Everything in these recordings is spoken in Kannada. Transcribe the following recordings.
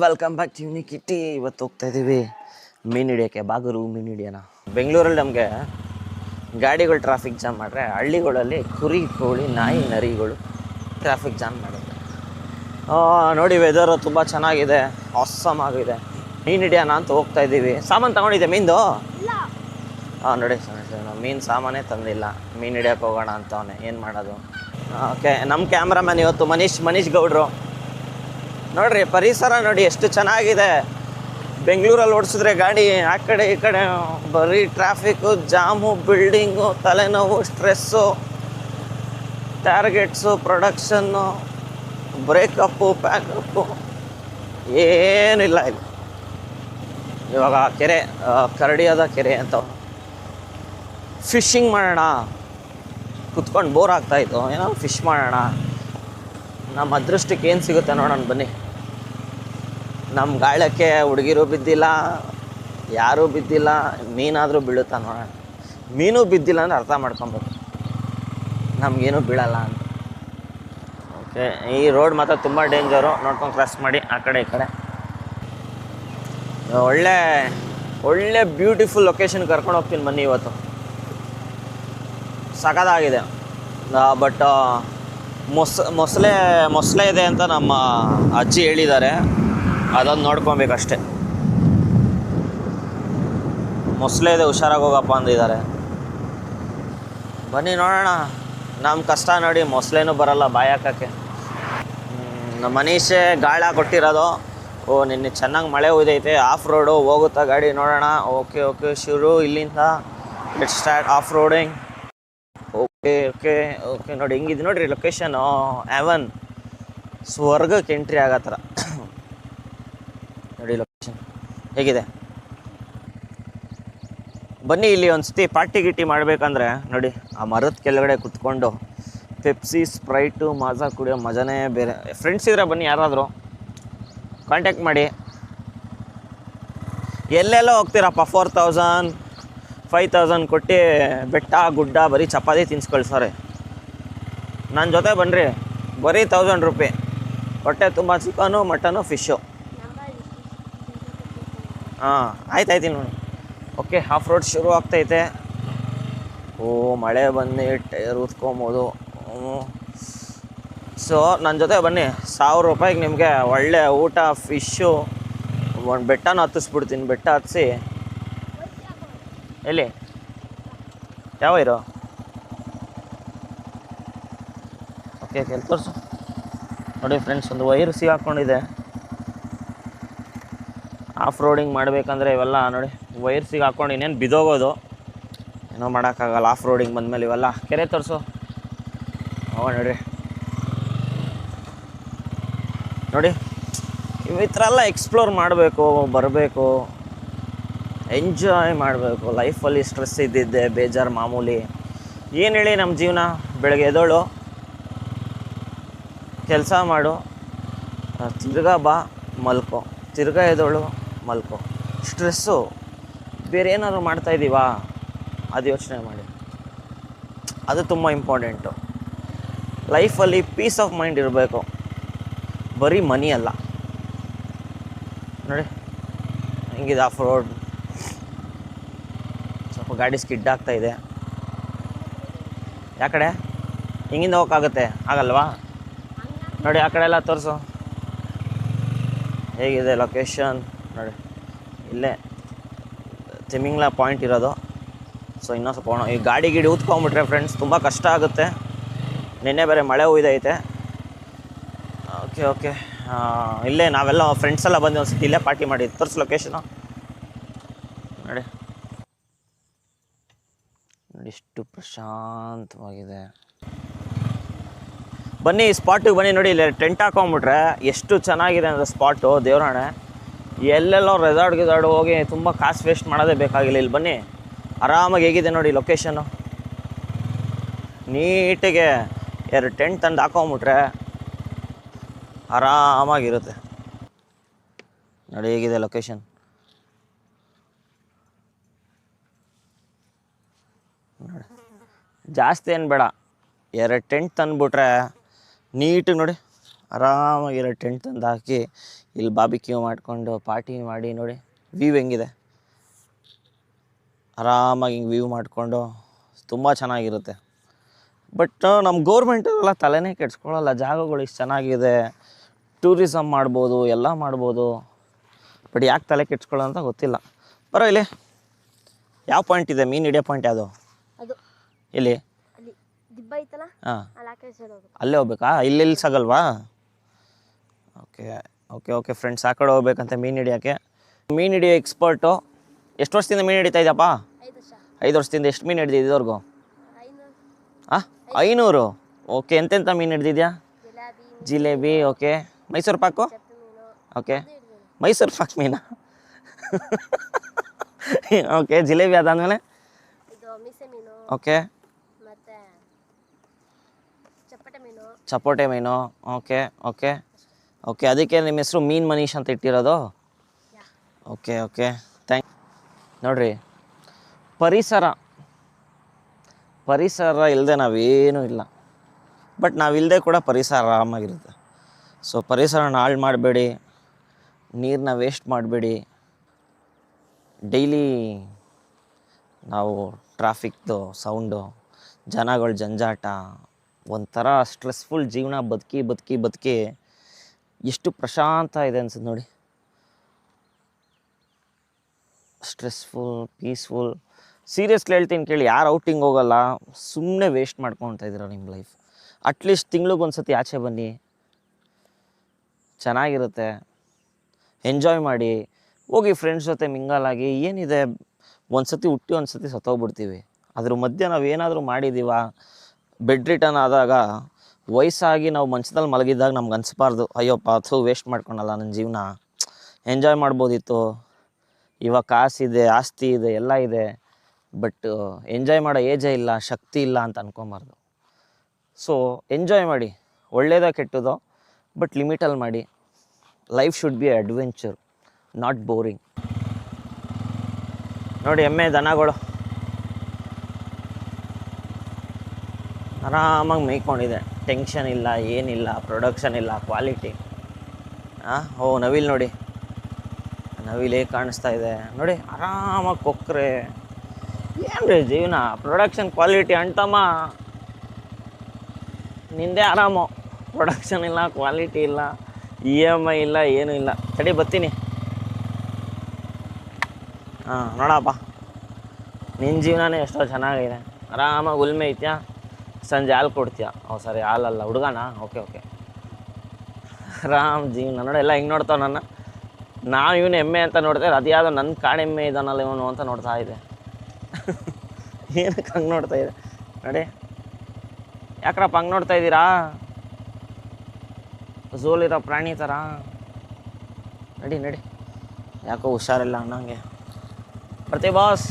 Welcome back to ಯೂನಿಕಿಟಿ. ಇವತ್ತು ಹೋಗ್ತಾ ಇದ್ದೀವಿ ಮೀನು ಹಿಡಿಯೋಕ್ಕೆ, ಬಾಗೂರು ಮೀನು ಹಿಡಿಯೋಣ. ಬೆಂಗಳೂರಲ್ಲಿ ನಮಗೆ ಗಾಡಿಗಳು ಟ್ರಾಫಿಕ್ ಜಾಮ್ ಮಾಡ್ರೆ, ಹಳ್ಳಿಗಳಲ್ಲಿ ಕುರಿ ಕೋಳಿ ನಾಯಿ ನರಿಗಳು ಟ್ರಾಫಿಕ್ ಜಾಮ್ ಮಾಡುತ್ತೆ. ನೋಡಿ ವೆದರು ತುಂಬ ಚೆನ್ನಾಗಿದೆ, ಆಸಮ್ ಆಗಿದೆ. ಮೀನು ಹಿಡಿಯೋಣ ಅಂತ ಹೋಗ್ತಾ ಇದ್ದೀವಿ. ಸಾಮಾನು ತಗೊಂಡಿದ್ದೆ ಮೀನ್ದು? ನೋಡಿ ನಾವು ಮೀನು ಸಾಮಾನೇ ತಂದಿಲ್ಲ. ಮೀನು ಹಿಡಿಯೋಕೆ ಹೋಗೋಣ ಅಂತವನೇ, ಏನು ಮಾಡೋದು. ಓಕೆ, ನಮ್ಮ ಕ್ಯಾಮ್ರಾಮ್ಯಾನ್ ಇವತ್ತು ಮನೀಶ್ ಗೌಡ್ರು. ನೋಡ್ರಿ ಪರಿಸರ ನೋಡಿ ಎಷ್ಟು ಚೆನ್ನಾಗಿದೆ. ಬೆಂಗಳೂರಲ್ಲಿ ಓಡಿಸಿದ್ರೆ ಗಾಡಿ ಆ ಕಡೆ ಈ ಕಡೆ ಬರೀ ಟ್ರಾಫಿಕ್ಕು, ಜಾಮು, ಬಿಲ್ಡಿಂಗು, ತಲೆನೋವು, ಸ್ಟ್ರೆಸ್ಸು, ಟಾರ್ಗೆಟ್ಸು, ಪ್ರೊಡಕ್ಷನ್ನು, ಬ್ರೇಕಪ್ಪು, ಪ್ಯಾಕಪ್ಪು, ಏನಿಲ್ಲ ಇಲ್ಲಿ. ಇವಾಗ ಕೆರೆ, ಕರಡಿಯಾದ ಕೆರೆ ಅಂತ ಫಿಶಿಂಗ್ ಮಾಡೋಣ. ಕುತ್ಕೊಂಡು ಬೋರ್ ಆಗ್ತಾಯಿತ್ತು, ಏನೋ ಫಿಶ್ ಮಾಡೋಣ. ನಮ್ಮ ಅದೃಷ್ಟಕ್ಕೆ ಏನು ಸಿಗುತ್ತೆ ನೋಡೋಣ ಬನ್ನಿ. ನಮ್ಮ ಗಾಳಕ್ಕೆ ಹುಡುಗಿರು ಬಿದ್ದಿಲ್ಲ, ಯಾರೂ ಬಿದ್ದಿಲ್ಲ, ಮೀನಾದರೂ ಬೀಳುತ್ತಾ ನೋಡೋಣ. ಮೀನು ಬಿದ್ದಿಲ್ಲ ಅಂದರೆ ಅರ್ಥ ಮಾಡ್ಕೊಬೇಕು ನಮಗೇನು ಬೀಳಲ್ಲ ಅಂತ. ಓಕೆ, ಈ ರೋಡ್ ಮಾತ್ರ ತುಂಬ ಡೇಂಜರು, ನೋಡ್ಕೊಂಡು ಕ್ರಾಸ್ ಮಾಡಿ ಆ ಕಡೆ ಈ ಕಡೆ. ಒಳ್ಳೆ ಬ್ಯೂಟಿಫುಲ್ ಲೊಕೇಶನ್ ಕರ್ಕೊಂಡು ಹೋಗ್ತೀನಿ ಬನ್ನಿ. ಇವತ್ತು ಸಖತ್ತಾಗಿದೆ. ಬಟ್ ಮೊಸಳೆ ಇದೆ ಅಂತ ನಮ್ಮ ಅಜ್ಜಿ ಹೇಳಿದ್ದಾರೆ, ಅದೊಂದು ನೋಡ್ಕೊಬೇಕಷ್ಟೆ. ಮೊಸಳೆ ಇದೆ, ಹುಷಾರಾಗಿ ಹೋಗಪ್ಪ ಅಂದಿದ್ದಾರೆ. ಬನ್ನಿ ನೋಡೋಣ. ನಮ್ಮ ಕಷ್ಟ ನೋಡಿ, ಮೊಸಳೆನೂ ಬರಲ್ಲ ಬಾಯಿ ಹಾಕೋಕ್ಕೆ. ನಮ್ಮ ಮನೀಶೇ ಗಾಳ ಕೊಟ್ಟಿರೋದು. ನಿನ್ನೆ ಚೆನ್ನಾಗಿ ಮಳೆ ಹೋದೈತೆ, ಆಫ್ ರೋಡು ಹೋಗುತ್ತಾ ಗಾಡಿ ನೋಡೋಣ. ಓಕೆ ಶುರು ಇಲ್ಲಿಂದ. Let start off roading. Okay ನೋಡಿ ಹಿಂಗಿದೆ ನೋಡಿರಿ ಲೊಕೇಶನು. ಆ್ಯವನ್ ಸ್ವರ್ಗಕ್ಕೆ ಎಂಟ್ರಿ ಆಗೋ ಥರ ನೋಡಿ ಲೊಕೇಶನ್ ಹೇಗಿದೆ. ಬನ್ನಿ ಇಲ್ಲಿ ಒಂದು ಸತಿ ಪಾರ್ಟಿ ಗಿಟ್ಟಿ ಮಾಡಬೇಕಂದ್ರೆ ನೋಡಿ, ಆ ಮರದ ಕೆಳಗಡೆ ಕುತ್ಕೊಂಡು ಪೆಪ್ಸಿ, ಸ್ಪ್ರೈಟು, ಮಾಜಾ ಕುಡಿಯೋ ಮಜಾನೇ ಬೇರೆ. ಫ್ರೆಂಡ್ಸ್ ಇದ್ರೆ ಬನ್ನಿ, ಯಾರಾದರೂ ಕಾಂಟ್ಯಾಕ್ಟ್ ಮಾಡಿ. ಎಲ್ಲೆಲ್ಲ ಹೋಗ್ತೀರಪ್ಪ 4000 5000 ಕೊಟ್ಟು ಬೆಟ್ಟ ಗುಡ್ಡ ಬರೀ ಚಪಾತಿ ತಿನ್ಸ್ಕೊಳ್ಸಾರೆ. ನನ್ನ ಜೊತೆ ಬನ್ನಿರಿ, ಬರೀ 1000 ರೂಪಾಯಿ, ಹೊಟ್ಟೆ ತುಂಬ ಚಿಕನು, ಮಟನು, ಫಿಶ್ಶು. ಆಯ್ತು ನೋಡಿ. ಓಕೆ, ಹಾಫ್ ರೋಡ್ ಶುರು ಆಗ್ತೈತೆ. ಮಳೆ ಬಂದು ಟೈರ್ ಉತ್ಕೊಂಬೋದು. ಸೊ ನನ್ನ ಜೊತೆ ಬನ್ನಿ, 1000 ರೂಪಾಯಿಗೆ ನಿಮಗೆ ಒಳ್ಳೆ ಊಟ, ಫಿಶ್ಶು, ಒಂದು ಬೆಟ್ಟನೂ ಹತ್ತಿಸ್ಬಿಡ್ತೀನಿ. ಬೆಟ್ಟ ಹತ್ತಿಸಿ ಎಲ್ಲಿ ಯಾವ ಇರೋ ಓಕೆ ತೋರಿಸು ನೋಡಿ ಫ್ರೆಂಡ್ಸ್. ಒಂದು ವೈರ್ ಸಿಗಾಕೊಂಡಿದೆ. ಆಫ್ ರೋಡಿಂಗ್ ಮಾಡಬೇಕಂದ್ರೆ ಇವೆಲ್ಲ ನೋಡಿ ವೈರ್ ಸಿಗಾಕೊಂಡು ಇನ್ನೇನು ಬಿದ್ದೋಗೋದು, ಏನೋ ಮಾಡೋಕ್ಕಾಗಲ್ಲ. ಆಫ್ ರೋಡಿಂಗ್ ಬಂದಮೇಲೆ ಇವೆಲ್ಲ ಕೆರೆ ತೋರಿಸು. ನೋಡಿ ಈ ಥರ ಎಲ್ಲ ಎಕ್ಸ್ಪ್ಲೋರ್ ಮಾಡಬೇಕು, ಬರಬೇಕು, ಎಂಜಾಯ್ ಮಾಡಬೇಕು. ಲೈಫಲ್ಲಿ ಸ್ಟ್ರೆಸ್ ಇದ್ದಿದ್ದೆ, ಬೇಜಾರು ಮಾಮೂಲಿ. ಏನು ಹೇಳಿ ನಮ್ಮ ಜೀವನ, ಬೆಳಗ್ಗೆ ಎದ್ದೋಳು, ಕೆಲಸ ಮಾಡು, ತಿರ್ಗಾ ಬಾ ಮಲ್ಕೋ, ತಿರ್ಗಾ ಎದ್ದೋಳು ಮಲ್ಕೋ. ಸ್ಟ್ರೆಸ್ಸು ಬೇರೆ ಏನಾದರೂ ಮಾಡ್ತಾಯಿದ್ದೀವಾ ಅದು ಯೋಚನೆ ಮಾಡಿ. ಅದು ತುಂಬ ಇಂಪಾರ್ಟೆಂಟು. ಲೈಫಲ್ಲಿ ಪೀಸ್ ಆಫ್ ಮೈಂಡ್ ಇರಬೇಕು, ಬರೀ ಮನಿ ಅಲ್ಲ. ನೋಡಿ ಹೆಂಗಿದೆ ಆಫ್ ರೋಡ್. ಸ್ವಲ್ಪ ಗಾಡಿ ಸ್ಕಿಡ್ ಆಗ್ತಾಯಿದೆ. ಯಾಕಡೆ ಹಿಂಗಿಂದ ಹೋಗೋಕ್ಕಾಗುತ್ತೆ? ಆಗಲ್ವಾ? ನೋಡಿ ಆ ಕಡೆ ಎಲ್ಲ ತೋರಿಸು ಹೇಗಿದೆ ಲೊಕೇಶನ್. ನೋಡಿ ಇಲ್ಲೇ ತಿಮಿಂಗ್ಲ ಪಾಯಿಂಟ್ ಇರೋದು. ಸೊ ಇನ್ನೊಂದು ಸ್ವಲ್ಪ ಈ ಗಾಡಿ ಊದ್ಕೊಂಬಿಟ್ರೆ ಫ್ರೆಂಡ್ಸ್ ತುಂಬ ಕಷ್ಟ ಆಗುತ್ತೆ. ನಿನ್ನೆ ಬೇರೆ ಮಳೆ ಹೋಯ್ದೈತೆ. ಓಕೆ ಇಲ್ಲೇ ನಾವೆಲ್ಲ ಫ್ರೆಂಡ್ಸ್ ಎಲ್ಲ ಬಂದು ಒಂದು ಸತಿ ಇಲ್ಲೇ ಪಾರ್ಟಿ ಮಾಡಿ. ತೋರಿಸು ಲೊಕೇಶನು. ನೋಡಿ ಎಷ್ಟು ಪ್ರಶಾಂತವಾಗಿದೆ. ಬನ್ನಿ ಈ ಸ್ಪಾಟಿಗೆ ಬನ್ನಿ. ನೋಡಿ ಇಲ್ಲಿ ಟೆಂಟ್ ಹಾಕೊಂಬಿಟ್ರೆ ಎಷ್ಟು ಚೆನ್ನಾಗಿದೆ ಅಂದರೆ ಸ್ಪಾಟು, ದೇವರಾಣೆ. ಎಲ್ಲೆಲ್ಲೋ ರೆಸಾರ್ಟ್ ಹೋಗಿ ತುಂಬ ಕಾಸು ವೇಸ್ಟ್ ಮಾಡೋದೇ ಬೇಕಾಗಿಲ್ಲ. ಇಲ್ಲಿ ಬನ್ನಿ, ಆರಾಮಾಗಿ ಹೇಗಿದೆ ನೋಡಿ ಲೊಕೇಶನ್ನು. ನೀಟಿಗೆ 2 ಟೆಂಟ್ ತಂದು ಹಾಕೊಂಬಿಟ್ರೆ ಆರಾಮಾಗಿರುತ್ತೆ. ನೋಡಿ ಹೇಗಿದೆ ಲೊಕೇಶನ್. ನೋಡಿ ಜಾಸ್ತಿ ಏನು ಬೇಡ, 2 ಟೆಂಟ್ ತಂದುಬಿಟ್ರೆ ನೀಟಿಗೆ ನೋಡಿ ಆರಾಮಾಗಿರೋ ಟೆಂಟ್ ತಂದು ಹಾಕಿ ಇಲ್ಲಿ ಬಾರ್ಬಿಕ್ಯೂ ಮಾಡಿಕೊಂಡು ಪಾರ್ಟಿ ಮಾಡಿ ನೋಡಿ ವ್ಯೂ ಹೆಂಗಿದೆ. ಆರಾಮಾಗಿ ಹಿಂಗೆ ವ್ಯೂ ಮಾಡಿಕೊಂಡು ತುಂಬ ಚೆನ್ನಾಗಿರುತ್ತೆ. ಬಟ್ ನಮ್ಮ ಗೌರ್ಮೆಂಟೆಲ್ಲ ತಲೆನೇ ಕೆಡ್ಸ್ಕೊಳ್ಳಲ್ಲ. ಜಾಗಗಳು ಇಷ್ಟು ಚೆನ್ನಾಗಿದೆ, ಟೂರಿಸಮ್ ಮಾಡ್ಬೋದು, ಎಲ್ಲ ಮಾಡ್ಬೋದು. ಬಟ್ ಯಾಕೆ ತಲೆ ಕೆಡ್ಸ್ಕೊಳ್ಳೋ ಅಂತ ಗೊತ್ತಿಲ್ಲ. ಬರೋ ಇಲ್ಲಿ ಯಾವ ಪಾಯಿಂಟ್ ಇದೆ, ಮೀನು ಹಿಡಿಯೋ ಪಾಯಿಂಟ್ ಯಾವುದು? ಇಲ್ಲಿ ಹಾಂ, ಅಲ್ಲೇ ಹೋಗ್ಬೇಕಾ? ಇಲ್ಲಿ ಸಾಗಲ್ವಾ? ಓಕೆ ಓಕೆ ಓಕೆ ಫ್ರೆಂಡ್ಸ್, ಆ ಕಡೆ ಹೋಗ್ಬೇಕಂತ ಮೀನು ಹಿಡಿಯೋಕ್ಕೆ. ಮೀನು ಹಿಡಿಯೋ ಎಕ್ಸ್ಪರ್ಟು. ಎಷ್ಟು ವರ್ಷದಿಂದ ಮೀನು ಹಿಡಿತಾ ಇದ್ದಪ್ಪ? 5 ವರ್ಷದಿಂದ. ಎಷ್ಟು ಮೀನು ಹಿಡಿದಿದ್ದು ಇದುವರೆಗೂ? 500. ಓಕೆ, ಎಂತೆಂಥ ಮೀನು ಹಿಡ್ದಿದ್ಯಾ? ಜಿಲೇಬಿ, ಓಕೆ. ಮೈಸೂರು ಪಾಕು, ಓಕೆ. ಮೈಸೂರು ಪಾಕ್ ಮೀನಾ? ಓಕೆ. ಜಿಲೇಬಿ ಅದಾದಮೇಲೆ ಓಕೆ, ಚಪ್ಪಟೆ ಮೀನು, ಓಕೆ ಓಕೆ ಓಕೆ. ಅದಕ್ಕೆ ನಿಮ್ಮ ಹೆಸರು ಮೀನು ಮನೀಶ್ ಅಂತ ಇಟ್ಟಿರೋದು? Okay okay, thank. ನೋಡಿರಿ, ಪರಿಸರ ಇಲ್ಲದೆ ನಾವೇನೂ ಇಲ್ಲ. ಬಟ್ ನಾವಿಲ್ಲದೆ ಕೂಡ ಪರಿಸರ ಆರಾಮಾಗಿರುತ್ತೆ. ಸೊ ಪರಿಸರನ ಹಾಳು ಮಾಡಬೇಡಿ, ನೀರನ್ನ ವೇಸ್ಟ್ ಮಾಡಬೇಡಿ. ಡೈಲಿ ನಾವು ಟ್ರಾಫಿಕ್ದು ಸೌಂಡು, ಜನಗಳ ಜಂಜಾಟ, ಒಂಥರ ಸ್ಟ್ರೆಸ್ಫುಲ್ ಜೀವನ ಬದುಕಿ ಎಷ್ಟು ಪ್ರಶಾಂತ ಇದೆ ಅನ್ಸುತ್ತೆ ನೋಡಿ. Stressful, peaceful. ಸೀರಿಯಸ್ಲಿ ಹೇಳ್ತೀನಿ ಕೇಳಿ, ಯಾರು ಔಟಿಂಗ್ ಹೋಗಲ್ಲ, ಸುಮ್ಮನೆ ವೇಸ್ಟ್ ಮಾಡ್ಕೊಳ್ತಾ ಇದ್ದೀರ ನಿಮ್ಮ ಲೈಫ್. ಅಟ್ಲೀಸ್ಟ್ ತಿಂಗ್ಳಿಗೆ ಸತಿ ಆಚೆ ಬನ್ನಿ, ಚೆನ್ನಾಗಿರುತ್ತೆ. ಎಂಜಾಯ್ ಮಾಡಿ, ಹೋಗಿ ಫ್ರೆಂಡ್ಸ್ ಜೊತೆ ಮಿಂಗಲಾಗಿ. ಏನಿದೆ, ಒಂದು ಸತಿ ಹುಟ್ಟಿ ಒಂದು ಸತಿ ಸತ್ತೋಗ್ಬಿಡ್ತೀವಿ. ಅದ್ರ ಮಧ್ಯೆ ನಾವು ಏನಾದರೂ ಮಾಡಿದ್ದೀವ, ಬೆಡ್ ರಿಟರ್ನ್ ಆದಾಗ ವಯಸ್ಸಾಗಿ ನಾವು ಮಂಚದಲ್ಲಿ ಮಲಗಿದ್ದಾಗ ನಮ್ಗೆ ಅನಿಸ್ಬಾರ್ದು, ಅಯ್ಯೋಪ್ಪ ಅದು ವೇಸ್ಟ್ ಮಾಡ್ಕೊಳಲ್ಲ ನನ್ನ ಜೀವನ, ಎಂಜಾಯ್ ಮಾಡ್ಬೋದಿತ್ತು. ಇವಾಗ ಕಾಸಿದೆ, ಆಸ್ತಿ ಇದೆ, ಎಲ್ಲ ಇದೆ, ಬಟ್ ಎಂಜಾಯ್ ಮಾಡೋ ಏಜೇ ಇಲ್ಲ, ಶಕ್ತಿ ಇಲ್ಲ ಅಂತ ಅನ್ಕೊಬಾರ್ದು. ಸೊ ಎಂಜಾಯ್ ಮಾಡಿ, ಒಳ್ಳೇದೋ ಕೆಟ್ಟದೋ, ಬಟ್ ಲಿಮಿಟಲ್ಲಿ ಮಾಡಿ. Life should be adventure, not boring. ನೋಡಿ ಎಮ್ಮೆ ದನಗಳು ಆರಾಮಾಗಿ ಮೇಯ್ಕೊಂಡಿದೆ. ಟೆನ್ಷನ್ ಇಲ್ಲ, ಏನಿಲ್ಲ, ಪ್ರೊಡಕ್ಷನ್ ಇಲ್ಲ, ಕ್ವಾಲಿಟಿ. ಓ ನವಿಲ್ ನೋಡಿ, ನವಿಲೇ ಕಾಣಿಸ್ತಾ ಇದೆ ನೋಡಿ, ಆರಾಮಾಗಿ ಕೊಕ್ಕರೆ. ಏನು ರೀ ಜೀವನ, ಪ್ರೊಡಕ್ಷನ್ ಕ್ವಾಲಿಟಿ ಅಂಟಮ್ಮ. ನಿಂದೆ ಆರಾಮು, ಪ್ರೊಡಕ್ಷನ್ ಇಲ್ಲ, ಕ್ವಾಲಿಟಿ ಇಲ್ಲ, EMI ಇಲ್ಲ, ಏನೂ ಇಲ್ಲ. ತಡಿ ಬರ್ತೀನಿ. ನೋಡಪ್ಪ, ನಿನ್ನ ಜೀವನನೇ ಎಷ್ಟೋ ಚೆನ್ನಾಗಿದೆ. ಆರಾಮಾಗಿ ಉಲ್ಮೆ ಐತ್ಯಾ, ಸಂಜೆ ಹಾಲು ಕೊಡ್ತೀಯ. ಸರಿ, ಹಾಲಲ್ಲ, ಹುಡುಗನ. ಓಕೆ ಓಕೆ, ಆರಾಮ್ ಜೀವನ. ನೋಡಿ ಎಲ್ಲ ಹಿಂಗೆ ನೋಡ್ತಾವ ನನ್ನ. ನಾವು ಇವನು ಎಮ್ಮೆ ಅಂತ ನೋಡ್ತೇವೆ, ಅದು ಯಾವುದೋ ನನ್ನ ಕಾಡೆಮ್ಮೆ ಇದ್ದಾನಲ್ಲ ಇವನು ಅಂತ ನೋಡ್ತಾ ಇದೆ. ಏನಕ್ಕೆ ಹಂಗೆ ನೋಡ್ತಾ ಇದೆ ನೋಡಿ. ಯಾಕ್ರಪ್ಪ ಹಂಗೆ ನೋಡ್ತಾ ಇದ್ದೀರಾ? ಝೋಲಿರೋ ಪ್ರಾಣಿ ಥರ. ನಡಿ ನಡಿ, ಯಾಕೋ ಹುಷಾರಿಲ್ಲ ಅನ್ನಂಗೆ. ಬರ್ತೀವಿ ಬಾಸ್,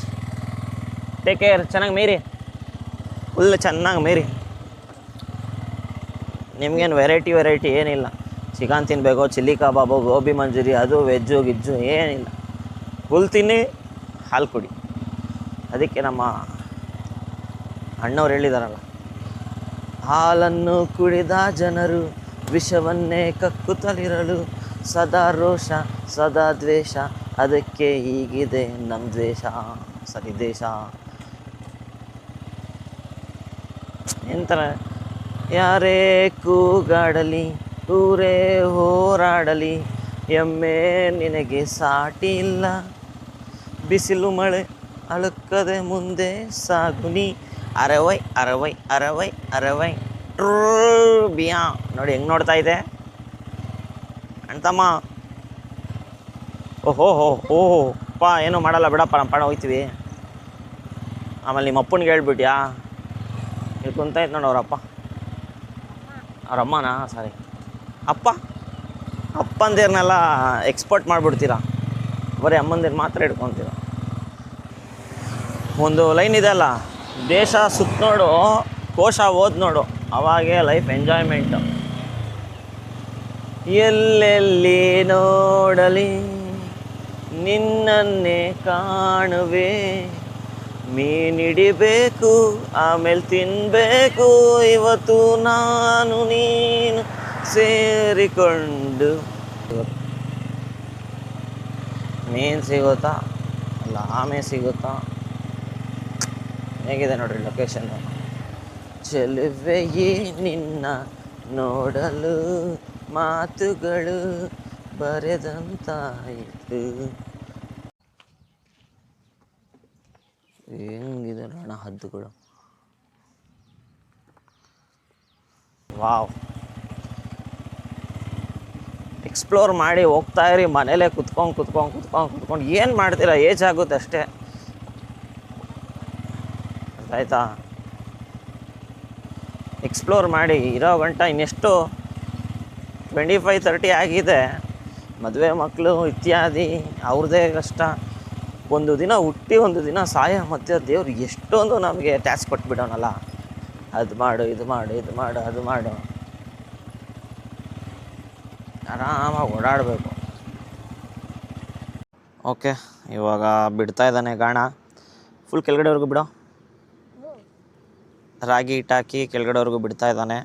ಟೇಕ್ ಕೇರ್. ಚೆನ್ನಾಗಿ ಮೇರಿ, ಫುಲ್ ಚೆನ್ನಾಗಿ ಮೇರಿ. ನಿಮ್ಗೇನು ವೆರೈಟಿ ಏನಿಲ್ಲ. ಚಿಕನ್ ತಿನ್ನಬೇಕು, ಚಿಲ್ಲಿ ಕಬಾಬು, ಗೋಬಿ ಮಂಚೂರಿ, ಅದು ವೆಜ್ಜು ಗಿಜ್ಜು ಏನಿಲ್ಲ. ಫುಲ್ ತಿನ್ನಿ, ಹಾಲು ಕುಡಿ. ಅದಕ್ಕೆ ನಮ್ಮ ಅಣ್ಣವ್ರು ಹೇಳಿದಾರಲ್ಲ, ಹಾಲನ್ನು ಕುಡಿದ ಜನರು ವಿಷವನ್ನೇ ಕಕ್ಕುತ್ತಲಿರಲು, ಸದಾ ರೋಷ ಸದಾ ದ್ವೇಷ, ಅದಕ್ಕೆ ಹೀಗಿದೆ ನಮ್ಮ ದ್ವೇಷ. ಸರಿ ದೇಶ ಎಂತಾರೆ, ಯಾರೇ ಕೂಗಾಡಲಿ, ಊರೇ ಹೋರಾಡಲಿ, ಎಮ್ಮೆ ನಿನಗೆ ಸಾಟಿ ಇಲ್ಲ, ಬಿಸಿಲು ಮಳೆ ಅಳುಕ್ಕದೆ ಮುಂದೆ ಸಾಗುನಿ. ಅರವೈ ಅರವೈ ಅರವೈ ಅರವೈ ಬಿಯಾ. ನೋಡಿ ಹೆಂಗೆ ನೋಡ್ತಾ ಇದೆ ಅಂತಮ್ಮ. ಓಹೋ ಪಾ, ಏನೂ ಮಾಡಲ್ಲ ಬಿಡಪ್ಪ, ನಮ್ಮ ಪಾಡ ಹೋಗ್ತೀವಿ. ಆಮೇಲೆ ನಿಮ್ಮ ಅಪ್ಪನಿಗೆ ಹೇಳ್ಬಿಟ್ಯಾ? ಇಲ್ಲಿ ಕುಂತಾಯ್ತು ನೋಡಿ ಅವರಪ್ಪ, ಅವರಮ್ಮನಾ? ಸಾರಿ, ಅಪ್ಪಂದಿರನ್ನೆಲ್ಲ ಎಕ್ಸ್ಪೋರ್ಟ್ ಮಾಡಿಬಿಡ್ತೀರಾ, ಬರೀ ಅಮ್ಮಂದಿರು ಮಾತ್ರ ಹಿಡ್ಕೊತೀರ. ಒಂದು ಲೈನ್ ಇದೆ ಅಲ್ಲ, ದೇಶ ಸುತ್ತ ನೋಡು, ಕೋಶ ಓದ್ ನೋಡು, ಅವಾಗೇ ಲೈಫ್ ಎಂಜಾಯ್ಮೆಂಟು. ಎಲ್ಲೆಲ್ಲಿ ನೋಡಲಿ ನಿನ್ನನ್ನೇ ಕಾಣುವೆ, ಮೀನಿಡಿಬೇಕು ಆಮೇಲೆ ತಿನ್ನಬೇಕು, ಇವತ್ತು ನಾನು ನೀನು ಸೇರಿಕೊಂಡು ಮೀನು ಸಿಗುತ್ತಾ ಅಲ್ಲ ಆಮೆ ಸಿಗುತ್ತಾ? ಹೇಗಿದೆ ನೋಡ್ರಿ ಲೊಕೇಶನ್. ಚೆಲುವೆಯೇ ನಿನ್ನ ನೋಡಲು ಮಾತುಗಳು ಬರೆದಂತಾಯಿತು. ಹೆಂಗಿದೆ ನೋಡೋಣ ಹದ್ದುಗಳು. ವಾವ್, ಎಕ್ಸ್ಪ್ಲೋರ್ ಮಾಡಿ ಹೋಗ್ತಾ ಇರಿ. ಮನೇಲೇ ಕುತ್ಕೊಂಡು ಏನು ಮಾಡ್ತೀರಾ? ಏಜ್ ಆಗುತ್ತೆ ಅಷ್ಟೇ, ಆಯ್ತಾ? ಎಕ್ಸ್ಪ್ಲೋರ್ ಮಾಡಿ. ಇರೋ ಗಂಟ ಇನ್ನೆಷ್ಟು 25-30 ಆಗಿದೆ. ಮದುವೆ ಮಕ್ಕಳು ಇತ್ಯಾದಿ ಅವ್ರದ್ದೇ ಕಷ್ಟ. ಒಂದು ದಿನ ಹುಟ್ಟಿ ಒಂದು ದಿನ ಸಾಯ ಮಧ್ಯೆ ದೇವ್ರು ಎಷ್ಟೊಂದು ನಮಗೆ ಟ್ಯಾಕ್ಸ್ ಕೊಟ್ಬಿಡೋನಲ್ಲ. ಅದು ಮಾಡು, ಇದು ಮಾಡು, ಇದು ಮಾಡು, ಅದು ಮಾಡು. ಆರಾಮಾಗಿ ಓಡಾಡಬೇಕು. ಓಕೆ, ಇವಾಗ ಬಿಡ್ತಾ ಇದ್ದಾನೆ ಗಾಣ. ಫುಲ್ ಕೆಳಗಡೆವರೆಗೂ ಬಿಡೋ. ರಾಗಿ ಹಿಟ್ಟಾಕಿ ಕೆಳಗಡೆವರೆಗೂ ಬಿಡ್ತಾ ಇದ್ದಾನೆ.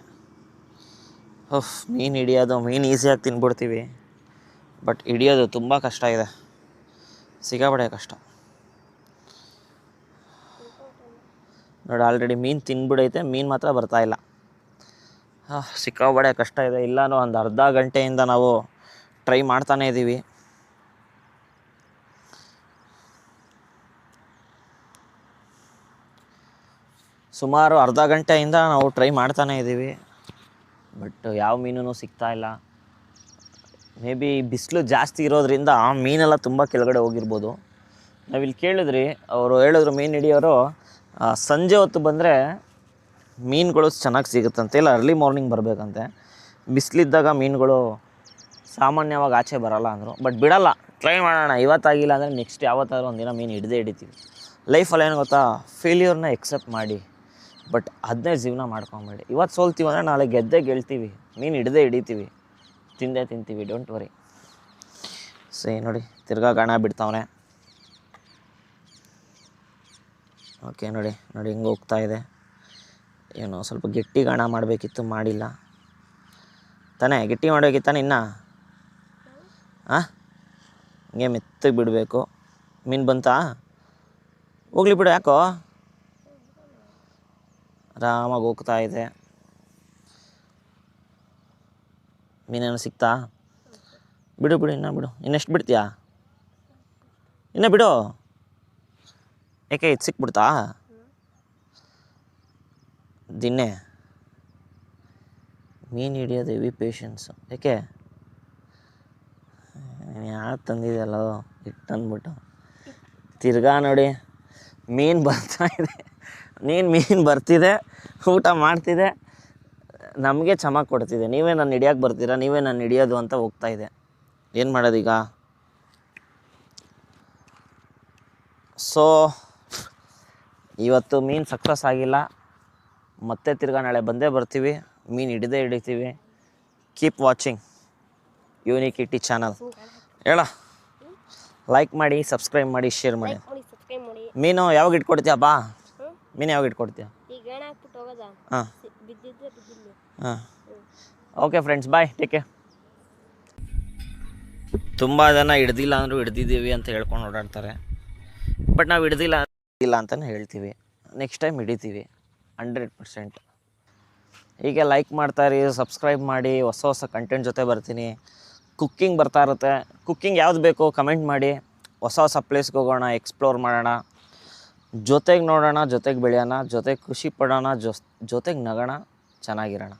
ಮೀನು ಹಿಡಿಯೋದು, ಮೀನು ಈಸಿಯಾಗಿ ತಿನ್ಬಿಡ್ತೀವಿ, ಬಟ್ ಹಿಡಿಯೋದು ತುಂಬ ಕಷ್ಟ ಇದೆ. ಸಿಕ್ಕಾಪಟ್ಟೆ ಕಷ್ಟ ನೋಡಿ. ಆಲ್ರೆಡಿ ಮೀನು ತಿನ್ಬಿಡೈತೆ, ಮೀನು ಮಾತ್ರ ಬರ್ತಾಯಿಲ್ಲ. ಸಿಕ್ಕಾಪಟ್ಟೆ ಕಷ್ಟ ಇದೆ. ಇಲ್ಲಾನು ಒಂದು ಅರ್ಧ ಗಂಟೆಯಿಂದ ನಾವು ಟ್ರೈ ಮಾಡ್ತಾನೇ ಇದ್ದೀವಿ. ಸುಮಾರು ಅರ್ಧ ಗಂಟೆಯಿಂದ ನಾವು ಟ್ರೈ ಮಾಡ್ತಾನೇ ಇದ್ದೀವಿ, ಬಟ್ ಯಾವ ಮೀನೂ ಸಿಗ್ತಾ ಇಲ್ಲ. ಮೇ ಬಿ ಬಿಸಿಲು ಜಾಸ್ತಿ ಇರೋದ್ರಿಂದ ಮೀನೆಲ್ಲ ತುಂಬ ಕೆಳಗಡೆ ಹೋಗಿರ್ಬೋದು. ನಾವಿಲ್ಲಿ ಕೇಳಿದ್ರಿ, ಅವರು ಹೇಳಿದ್ರು ಮೀನು ಹಿಡಿಯೋರು ಸಂಜೆ ಹೊತ್ತು ಬಂದರೆ ಮೀನುಗಳು ಚೆನ್ನಾಗಿ ಸಿಗುತ್ತಂತೆ, ಇಲ್ಲ ಅರ್ಲಿ ಮಾರ್ನಿಂಗ್ ಬರಬೇಕಂತೆ. ಬಿಸಿಲಿದ್ದಾಗ ಮೀನುಗಳು ಸಾಮಾನ್ಯವಾಗಿ ಆಚೆ ಬರೋಲ್ಲ ಅಂದರು. ಬಟ್ ಬಿಡಲ್ಲ, ಟ್ರೈ ಮಾಡೋಣ. ಇವತ್ತಾಗಿಲ್ಲ ಅಂದರೆ ನೆಕ್ಸ್ಟ್ ಯಾವತ್ತಾದ್ರೂ ಒಂದಿನ ಮೀನು ಹಿಡಿತೀವಿ. ಲೈಫಲ್ಲಿ ಏನು ಗೊತ್ತಾ, ಫೇಲ್ಯೂರ್ನ ಎಕ್ಸೆಪ್ಟ್ ಮಾಡಿ, ಬಟ್ ಅದನ್ನೇ ಜೀವನ ಮಾಡ್ಕೊಬೇಡಿ. ಇವತ್ತು ಸೋಲ್ತೀವಿ ಅಂದರೆ ನಾಳೆ ಗೆಲ್ತೀವಿ. ಮೀನು ಹಿಡಿತೀವಿ, ತಿಂತೀವಿ. Don't worry. ಸರಿ ನೋಡಿ, ತಿರ್ಗಾ ಗಾಣ ಬಿಡ್ತಾವನೆ. ಓಕೆ, ನೋಡಿ ಹಿಂಗೆ ಹೋಗ್ತಾ ಇದೆ. ಏನೋ ಸ್ವಲ್ಪ ಗಟ್ಟಿ ಗಾಣ ಮಾಡಬೇಕಿತ್ತು, ಮಾಡಿಲ್ಲ ತಾನೇ. ಗಟ್ಟಿ ಮಾಡಬೇಕಿತ್ತಾನೆ ಇನ್ನು. ಹಿಂಗೆ ಮೆತ್ತಗೆ ಬಿಡಬೇಕು. ಮೀನು ಬಂತಾ? ಹೋಗ್ಲಿ ಬಿಡು, ಯಾಕೋ ಆರಾಮಾಗಿ ಹೋಗ್ತಾ ಇದೆ. ಮೀನೇನು ಸಿಗ್ತಾ? ಬಿಡು ಇನ್ನೂ ಬಿಡು. ಇನ್ನೆಷ್ಟು ಬಿಡ್ತೀಯಾ? ಇನ್ನೂ ಬಿಡು. ಯಾಕೆ ಇದು ಸಿಕ್ಬಿಡ್ತಾ? ದಿನ್ನೆ ಮೀನು ಹಿಡಿಯೋದು ಹೆವಿ ಪೇಷನ್ಸು. ಯಾಕೆ ಯಾರು ತಂದಿದೆಯಲ್ಲೋ ಇಟ್ಟು ಅಂದ್ಬಿಟ್ಟು. ತಿರ್ಗಾ ನೋಡಿ ಮೀನು ಬರ್ತಾಯಿದೆ. ಮೀನು ಬರ್ತಿದೆ, ಊಟ ಮಾಡ್ತಿದೆ, ನಮಗೆ ಚಮಕ್ ಕೊಡ್ತಿದೆ. ನೀವೇ ನಾನು ಹಿಡಿಯೋಕೆ ಬರ್ತೀರಾ, ನೀವೇ ನಾನು ಹಿಡಿಯೋದು ಅಂತ ಹೋಗ್ತಾಯಿದೆ. ಏನು ಮಾಡೋದೀಗ? ಸೊ ಇವತ್ತು ಮೀನು ಸಕ್ಸಸ್ ಆಗಿಲ್ಲ. ಮತ್ತೆ ತಿರ್ಗಾ ನಾಳೆ ಬಂದೇ ಬರ್ತೀವಿ, ಮೀನು ಹಿಡಿತೀವಿ. Keep watching unique ET channel. ಹೇಳ, ಲೈಕ್ ಮಾಡಿ, ಸಬ್ಸ್ಕ್ರೈಬ್ ಮಾಡಿ, ಶೇರ್ ಮಾಡಿ. ಮೀನು ಯಾವಾಗ ಇಟ್ಕೊಡ್ತೀಯ ಬಾ? ಮೀನು ಯಾವಾಗ ಇಟ್ಕೊಡ್ತೀಯ? ಹಾಂ ಹಾಂ. ಓಕೆ ಫ್ರೆಂಡ್ಸ್, ಬಾಯ್, ಟೇಕ್ ಕೇರ್. ತುಂಬ ಜನ ಹಿಡ್ದಿಲ್ಲ ಅಂದರೂ ಹಿಡ್ದಿದ್ದೀವಿ ಅಂತ ಹೇಳ್ಕೊಂಡು ಓಡಾಡ್ತಾರೆ, ಬಟ್ ನಾವು ಹಿಡ್ದಿಲ್ಲ ಅಂತಲೇ ಹೇಳ್ತೀವಿ. ನೆಕ್ಸ್ಟ್ ಟೈಮ್ ಹಿಡಿತೀವಿ 100%. ಹೀಗೆ ಲೈಕ್ ಮಾಡ್ತಾಯಿರಿ, ಸಬ್ಸ್ಕ್ರೈಬ್ ಮಾಡಿ. ಹೊಸ ಕಂಟೆಂಟ್ ಜೊತೆ ಬರ್ತೀನಿ. ಕುಕ್ಕಿಂಗ್ ಬರ್ತಾ ಇರುತ್ತೆ. ಕುಕ್ಕಿಂಗ್ ಯಾವ್ದು ಬೇಕು ಕಮೆಂಟ್ ಮಾಡಿ. ಹೊಸ ಪ್ಲೇಸ್ಗೆ ಹೋಗೋಣ, ಎಕ್ಸ್ಪ್ಲೋರ್ ಮಾಡೋಣ, ಜೊತೆಗೆ ನೋಡೋಣ, ಜೊತೆಗೆ ಬೆಳೆಯೋಣ, ಜೊತೆಗೆ ಖುಷಿ ಪಡೋಣ, ಜೊತೆಗೆ ನಗೋಣ, ಚೆನ್ನಾಗಿರೋಣ.